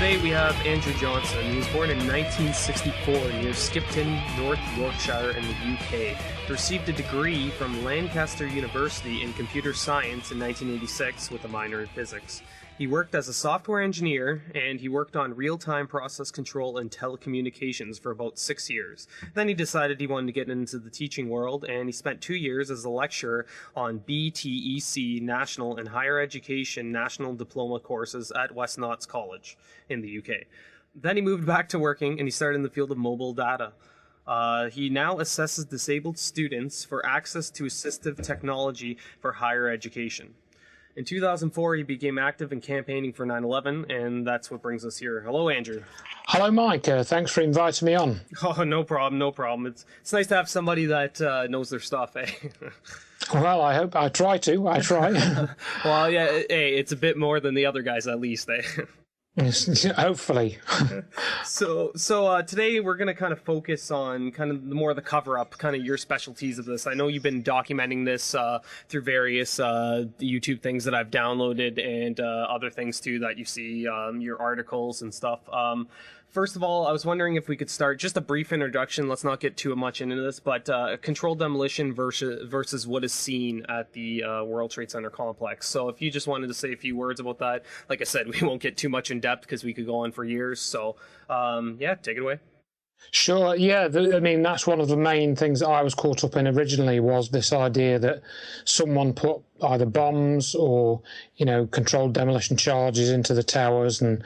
Today we have Andrew Johnson. He was born in 1964 near Skipton, North Yorkshire in the UK. He received a degree from Lancaster University in computer science in 1986 with a minor in physics. He worked as a software engineer, and he worked on real-time process control and telecommunications for about 6 years. Then he decided he wanted to get into the teaching world, and he spent 2 years as a lecturer on BTEC National and Higher Education National Diploma courses at West Notts College in the UK. Then he moved back to working, and he started in the field of mobile data. He now assesses disabled students for access to assistive technology for higher education. In 2004, he became active in campaigning for 9/11, and that's what brings us here. Hello, Andrew. Hello, Mike. Thanks for inviting me on. Oh, no problem, no problem. It's nice to have somebody that knows their stuff, eh? Well, I try. Well, yeah, hey, it's a bit more than the other guys, at least, eh? Hopefully. So today we're going to kind of focus on kind of more of the cover-up, kind of your specialties of this. I know you've been documenting this through various YouTube things that I've downloaded and other things too that you see, your articles and stuff. First of all, I was wondering if we could start just a brief introduction. Let's not get too much into this, but controlled demolition versus what is seen at the World Trade Center complex. So if you just wanted to say a few words about that, like I said, we won't get too much in depth because we could go on for years. So yeah, take it away. Sure, yeah. I mean, that's one of the main things that I was caught up in originally, was this idea that someone put either bombs or, controlled demolition charges into the towers, and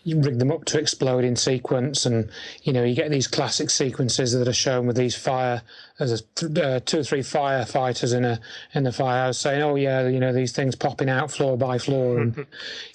you rig them up to explode in sequence. And, you get these classic sequences that are shown with these there's 2 or 3 firefighters in the firehouse saying, oh, yeah, these things popping out floor by floor. And,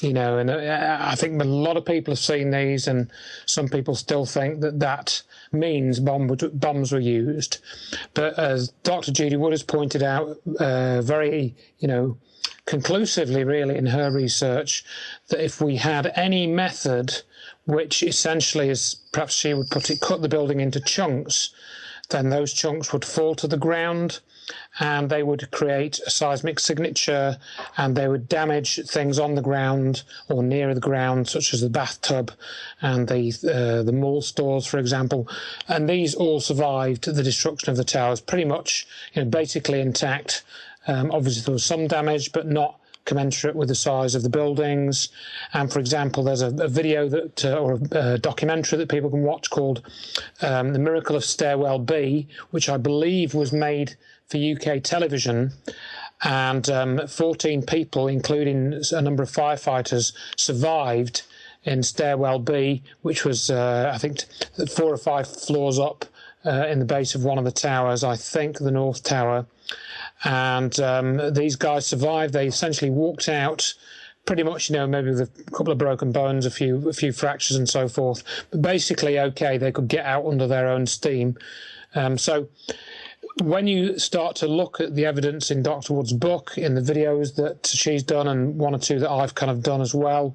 and I think a lot of people have seen these, and some people still think that means bombs were used. But as Dr. Judy Wood has pointed out very, conclusively really in her research, that if we had any method which essentially, as perhaps she would put it, cut the building into chunks, then those chunks would fall to the ground and they would create a seismic signature, and they would damage things on the ground or near the ground, such as the bathtub and the mall stores, for example. And these all survived the destruction of the towers pretty much, basically intact. Obviously, there was some damage, but not commensurate with the size of the buildings. And for example, there's a video that or a documentary that people can watch called The Miracle of Stairwell B, which I believe was made for UK television, and 14 people, including a number of firefighters, survived in Stairwell B, which was I think 4 or 5 floors up in the base of one of the towers, I think the North Tower. And these guys survived. They essentially walked out pretty much, maybe with a couple of broken bones, a few fractures and so forth. But basically, okay, they could get out under their own steam. So when you start to look at the evidence in Dr. Wood's book, in the videos that she's done, and 1 or 2 that I've kind of done as well,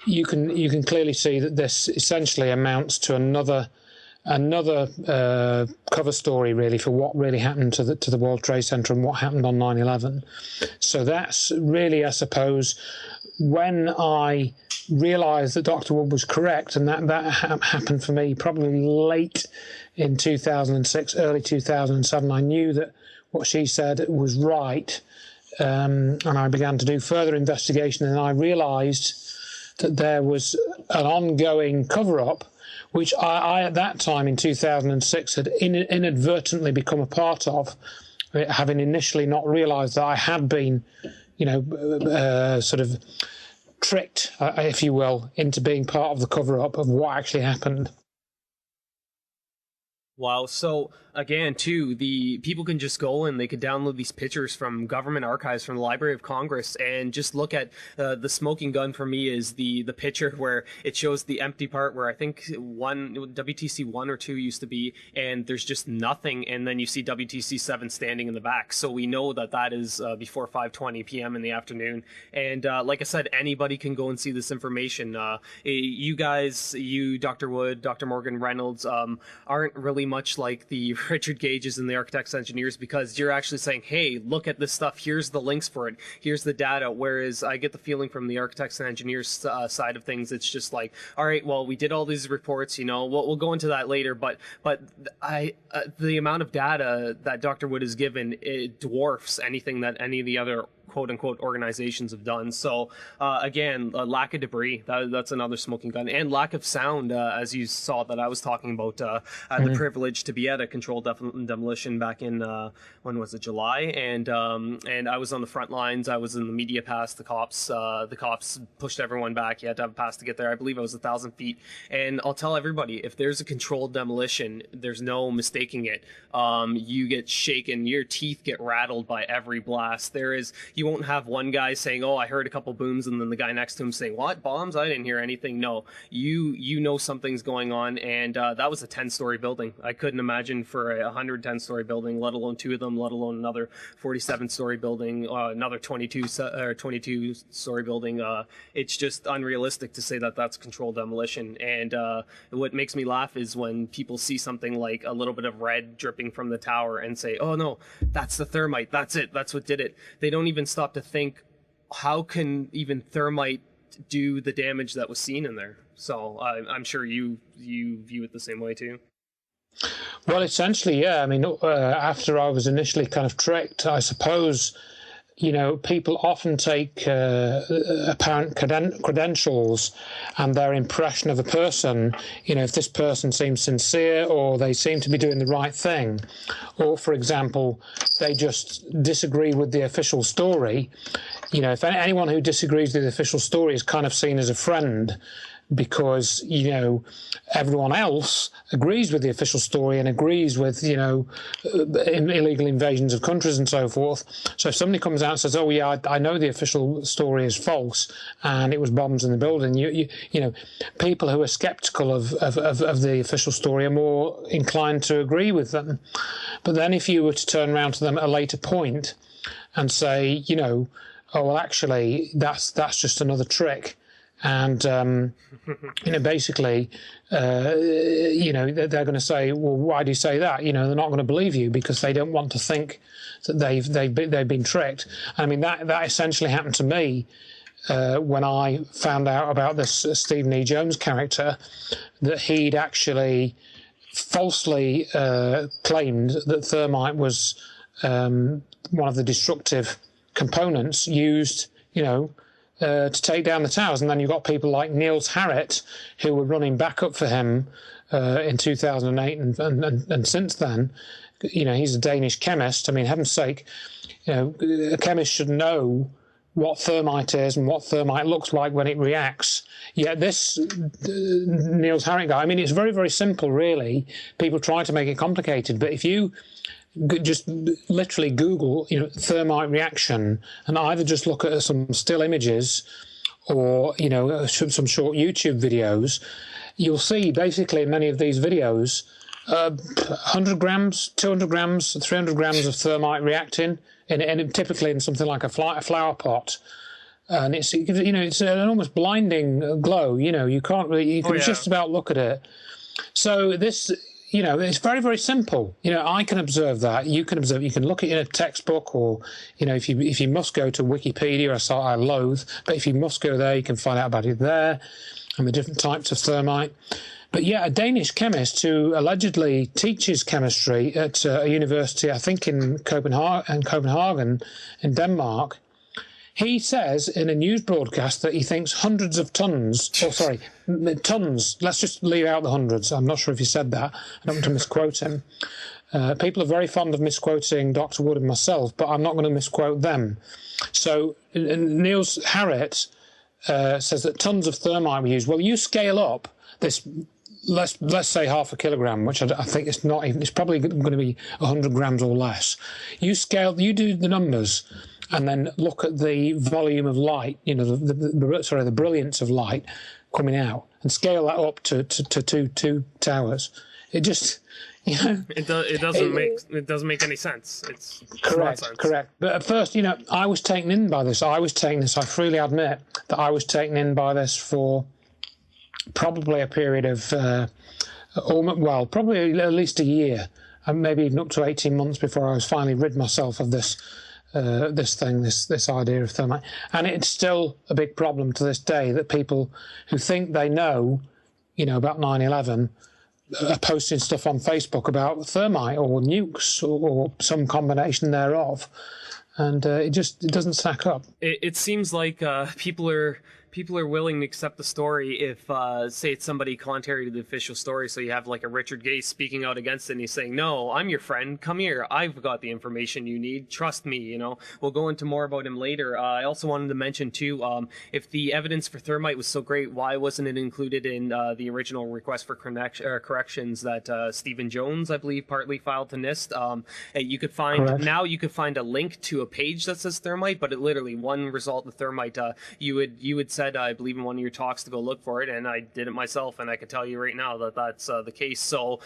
you can clearly see that this essentially amounts to another cover story, really, for what really happened to the World Trade Center and what happened on 9/11. So that's really, I suppose, when I realised that Dr. Wood was correct, and that happened for me probably late in 2006, early 2007. I knew that what she said was right, and I began to do further investigation, and I realised that there was an ongoing cover-up, which I at that time in 2006 had inadvertently become a part of, having initially not realised that I had been, sort of tricked, if you will, into being part of the cover-up of what actually happened. Wow. So again, too, the people can just go and they could download these pictures from government archives from the Library of Congress and just look at the smoking gun. For me, is the picture where it shows the empty part where I think WTC 1 or 2 used to be, and there's just nothing, and then you see WTC 7 standing in the back. So we know that is before 5:20 p.m. in the afternoon. And like I said, anybody can go and see this information. You guys, Dr. Wood, Dr. Morgan Reynolds, aren't really very much like the Richard Gages and the Architects Engineers, because you're actually saying, hey, look at this stuff, here's the links for it, here's the data, whereas I get the feeling from the Architects and Engineers side of things, it's just like, all right, well, we did all these reports, we'll go into that later, but the amount of data that Dr. Wood has given, it dwarfs anything that any of the other quote-unquote organizations have done. So again, lack of debris, that's another smoking gun, and lack of sound, as you saw that I was talking about. I had the privilege to be at a controlled demolition back in when was it, July, and I was on the front lines. I was in the media pass. The cops pushed everyone back. You had to have a pass to get there. I believe it was 1,000 feet. And I'll tell everybody, if there's a controlled demolition, there's no mistaking it. You get shaken, your teeth get rattled by every blast. You won't have one guy saying, oh, I heard a couple booms, and then the guy next to him saying, what, bombs? I didn't hear anything. No, you know something's going on, and that was a 10-story building. I couldn't imagine for a 110-story building, let alone two of them, let alone another 47-story building, another 22-story building. It's just unrealistic to say that that's controlled demolition. And what makes me laugh is when people see something like a little bit of red dripping from the tower and say, oh no, that's the thermite, that's it, that's what did it. They don't even stop to think, how can even thermite do the damage that was seen in there? So I'm sure you view it the same way too. Well, essentially, yeah. I mean, after I was initially kind of tricked, I suppose, people often take apparent credentials and their impression of a person, if this person seems sincere or they seem to be doing the right thing, or, for example, they just disagree with the official story. If anyone who disagrees with the official story is kind of seen as a friend, because everyone else agrees with the official story and agrees with illegal invasions of countries and so forth. So if somebody comes out and says, oh yeah, I know the official story is false and it was bombs in the building, people who are skeptical of the official story are more inclined to agree with them. But then if you were to turn around to them at a later point and say, oh well, actually that's just another trick, and basically, they're going to say, well, why do you say that? They're not going to believe you because they don't want to think that they've been tricked. I mean, that essentially happened to me when I found out about this Stephen E. Jones character, that he'd actually falsely claimed that thermite was one of the destructive components used, to take down the towers. And then you've got people like Niels Harrit, who were running backup for him in 2008 and since then. He's a Danish chemist. I mean, heaven's sake, a chemist should know what thermite is and what thermite looks like when it reacts. Yet this Niels Harrit guy, I mean, it's very, very simple, really. People try to make it complicated, but if you just literally Google, thermite reaction, and either just look at some still images or, some short YouTube videos, you'll see basically in many of these videos, 100 grams, 200 grams, 300 grams of thermite reacting, and typically in something like a flower pot. And it's an almost blinding glow. You can't really, you can just about look at it. So this, it's very, very simple. I can observe that. You can observe. You can look at it in a textbook, or, if you must go to Wikipedia, a site I loathe, but if you must go there, you can find out about it there and the different types of thermite. But yeah, a Danish chemist who allegedly teaches chemistry at a university, I think in Copenhagen, in Denmark, he says in a news broadcast that he thinks hundreds of tons, tons, let's just leave out the hundreds. I'm not sure if he said that. I don't want to misquote him. People are very fond of misquoting Dr. Wood and myself, but I'm not going to misquote them. So Niels Harrit says that tons of thermite were used. Well, you scale up this, let's say half a kilogram, which I think it's not even, it's probably going to be 100 grams or less. You do the numbers, and then look at the volume of light, the brilliance of light coming out, and scale that up to two towers. It just, it doesn't make any sense. It's correct. But at first, I was taken in by this. I freely admit that I was taken in by this for probably a period of well, probably at least a year, and maybe even up to 18 months before I was finally rid myself of this this idea of thermite. And it's still a big problem to this day that people who think they know, about 9/11 are posting stuff on Facebook about thermite or nukes or some combination thereof. And it doesn't stack up. It seems like people are willing to accept the story if, say, it's somebody contrary to the official story. So you have like a Richard Gase speaking out against it, and he's saying, "No, I'm your friend. Come here. I've got the information you need. Trust me." We'll go into more about him later. I also wanted to mention too, if the evidence for thermite was so great, why wasn't it included in the original request for corrections that Stephen Jones, I believe, partly filed to NIST? You could find Correct. now you could find a link to a page that says thermite, but it literally one result of thermite. You would say, I believe in one of your talks to go look for it, and I did it myself, and I can tell you right now that that's the case. So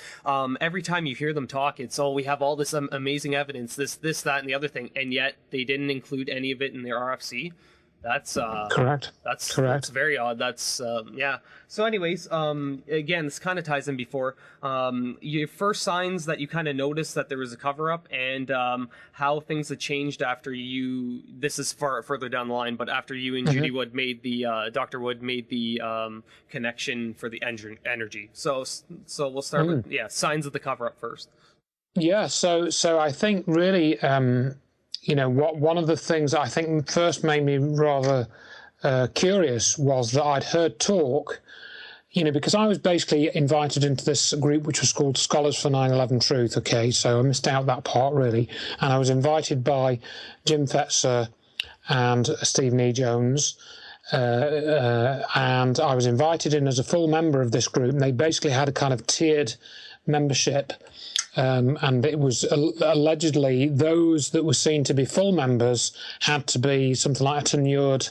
every time you hear them talk, it's, we have all this amazing evidence, this, that, and the other thing, and yet they didn't include any of it in their RFC. That's correct. That's correct. That's very odd. That's yeah. So, anyways, again, this kind of ties in before your first signs that you kind of noticed that there was a cover up, and how things had changed after you. This is further down the line, but after you and Judy Wood made the Dr. Wood made the connection for the energy. So we'll start with signs of the cover up first. Yeah. So I think really. One of the things I think first made me rather curious was that I'd heard talk, because I was basically invited into this group which was called Scholars for 9/11 Truth, okay, so I missed out that part really, and I was invited by Jim Fetzer and Stephen E. Jones, and I was invited in as a full member of this group, and they basically had a kind of tiered membership. And it was allegedly those that were seen to be full members had to be something like a tenured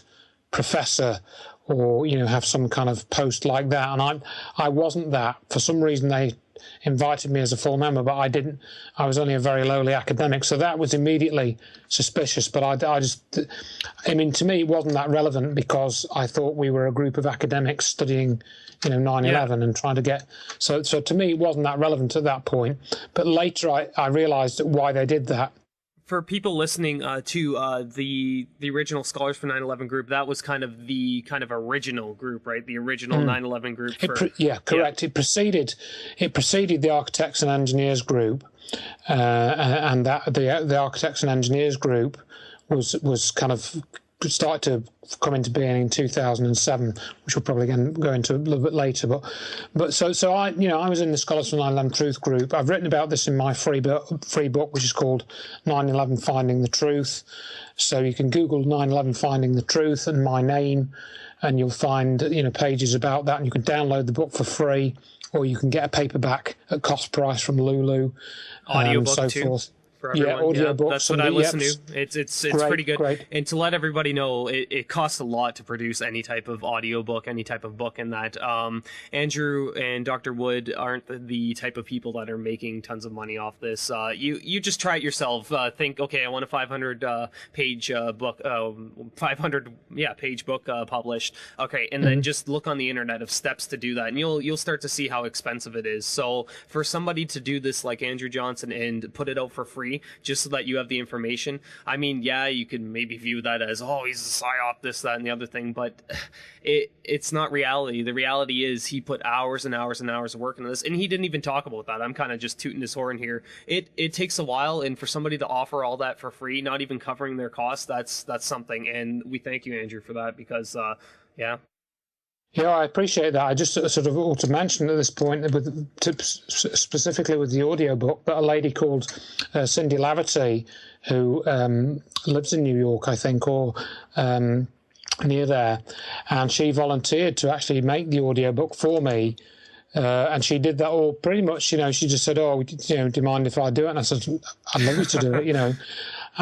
professor or, have some kind of post like that. And I wasn't that. For some reason, they invited me as a full member, but I didn't. I was only a very lowly academic. So that was immediately suspicious. But to me, it wasn't that relevant because I thought we were a group of academics studying 9/11 and trying to get... So to me, it wasn't that relevant at that point. But later I realized why they did that. For people listening to the original Scholars for 9/11 group, that was kind of the original group, right? The original 9/11 group. Correct. Yeah. It preceded the Architects and Engineers group, and that the Architects and Engineers group was kind of started to come into being in 2007, which we'll probably go into a little bit later. But so I was in the Scholars for 9/11 Truth group. I've written about this in my free book, which is called 9/11 Finding the Truth. So you can Google 9/11 Finding the Truth and my name, and you'll find pages about that, and you can download the book for free, or you can get a paperback at cost price from Lulu, audiobook so too. Forth. For everyone. Yeah, audiobooks. That's what I listen to. It's great, pretty good. Great. And to let everybody know, it costs a lot to produce any type of audiobook, any type of book in that. Andrew and Dr. Wood aren't the type of people that are making tons of money off this. You just try it yourself. Think, okay, I want a 500 page book, 500 page book published. Okay, and then just look on the internet of steps to do that, and you'll start to see how expensive it is. So for somebody to do this like Andrew Johnson and put it out for free, just so that you have the information. I mean, you could maybe view that as, he's a psyop, this, that, and the other thing, but it's not reality. The reality is he put hours and hours and hours of work into this, and he didn't even talk about that. I'm kind of just tooting his horn here. It takes a while, and for somebody to offer all that for free, not even covering their costs, that's something, and we thank you, Andrew, for that, because, Yeah, I appreciate that. I just sort of ought to mention at this point, specifically with the audiobook, but a lady called Cindy Laverty, who lives in New York, I think, or near there, and she volunteered to actually make the audiobook for me. And she did that all pretty much, she just said, do you mind if I do it? And I said, I'd love you to do it,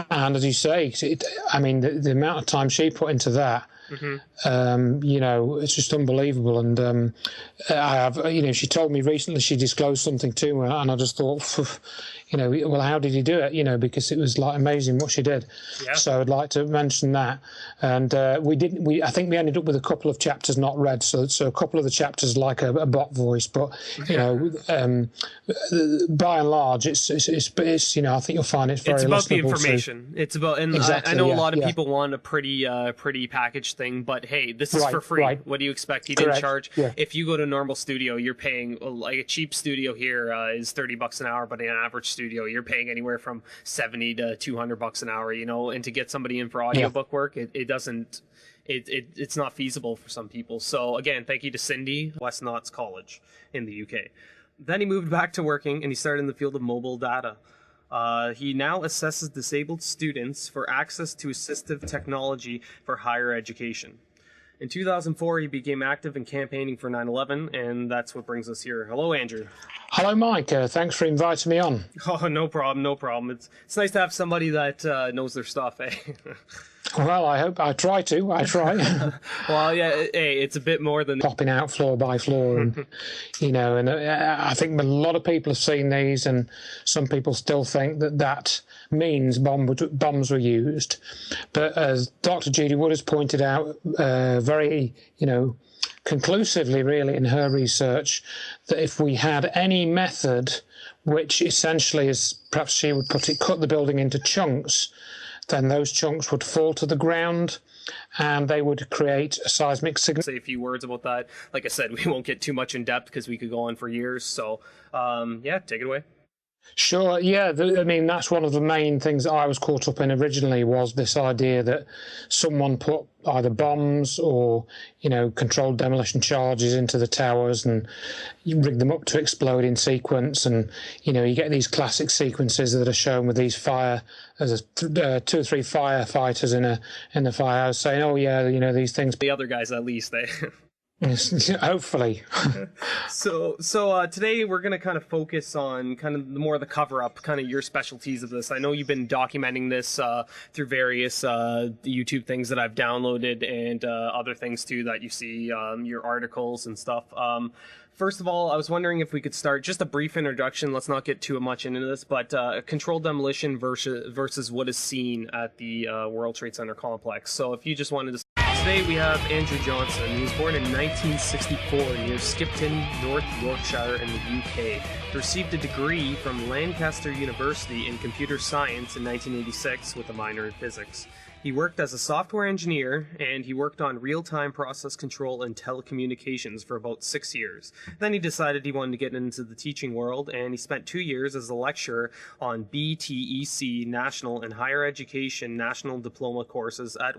And as you say, the amount of time she put into that, It's just unbelievable. And I have, she told me recently she disclosed something to me, and I just thought, well, how did you do it? Because it was like amazing what she did. Yeah. So I'd like to mention that. And I think we ended up with a couple of chapters not read. So a couple of the chapters like a bot voice, but by and large, it's I think you'll find it's very. It's about the information. It's about, and exactly, I know a lot of people want a pretty packaged thing, but hey, this is for free. Right. What do you expect? He didn't charge. Yeah. If you go to a normal studio, you're paying, like a cheap studio here is $30 an hour, but in an average studio, you're paying anywhere from $70 to $200 an hour. And to get somebody in for audiobook work, it's not feasible for some people. So again, thank you to Cindy, West Notts College in the UK. Then he moved back to working, and he started in the field of mobile data. He now assesses disabled students for access to assistive technology for higher education. In 2004, he became active in campaigning for 9/11, and that's what brings us here. Hello, Andrew. Hello, Mike. Thanks for inviting me on. Oh, no problem. It's nice to have somebody that knows their stuff, eh? Well, I try. Well, yeah, hey, it's a bit more than popping out floor by floor, and and I think a lot of people have seen these, and some people still think that means bombs were used. But as Dr. Judy Wood has pointed out, very conclusively, really, in her research, that if we had any method, which essentially, as perhaps she would put it, cut the building into chunks, then those chunks would fall to the ground and they would create a seismic signal. Say a few words about that. Like I said, we won't get too much in depth because we could go on for years. So, take it away. Sure, yeah. That's one of the main things that I was caught up in originally, was this idea that someone put either bombs or, controlled demolition charges into the towers, and you rig them up to explode in sequence. And, you get these classic sequences that are shown with these there's 2 or 3 firefighters in the firehouse saying, oh, yeah, these things. The other guys, at least, they... Hopefully. So today we're going to kind of focus on kind of more of the cover-up, kind of your specialties of this. I know you've been documenting this through various YouTube things that I've downloaded, and other things too that you see, your articles and stuff. First of all, I was wondering if we could start just a brief introduction. Let's not get too much into this, but controlled demolition versus what is seen at the World Trade Center complex. So if you just wanted to... Today we have Andrew Johnson. He was born in 1964 near Skipton, North Yorkshire in the UK. He received a degree from Lancaster University in computer science in 1986 with a minor in physics. He worked as a software engineer, and he worked on real-time process control and telecommunications for about 6 years. Then he decided he wanted to get into the teaching world, and he spent 2 years as a lecturer on BTEC National and Higher Education National Diploma courses at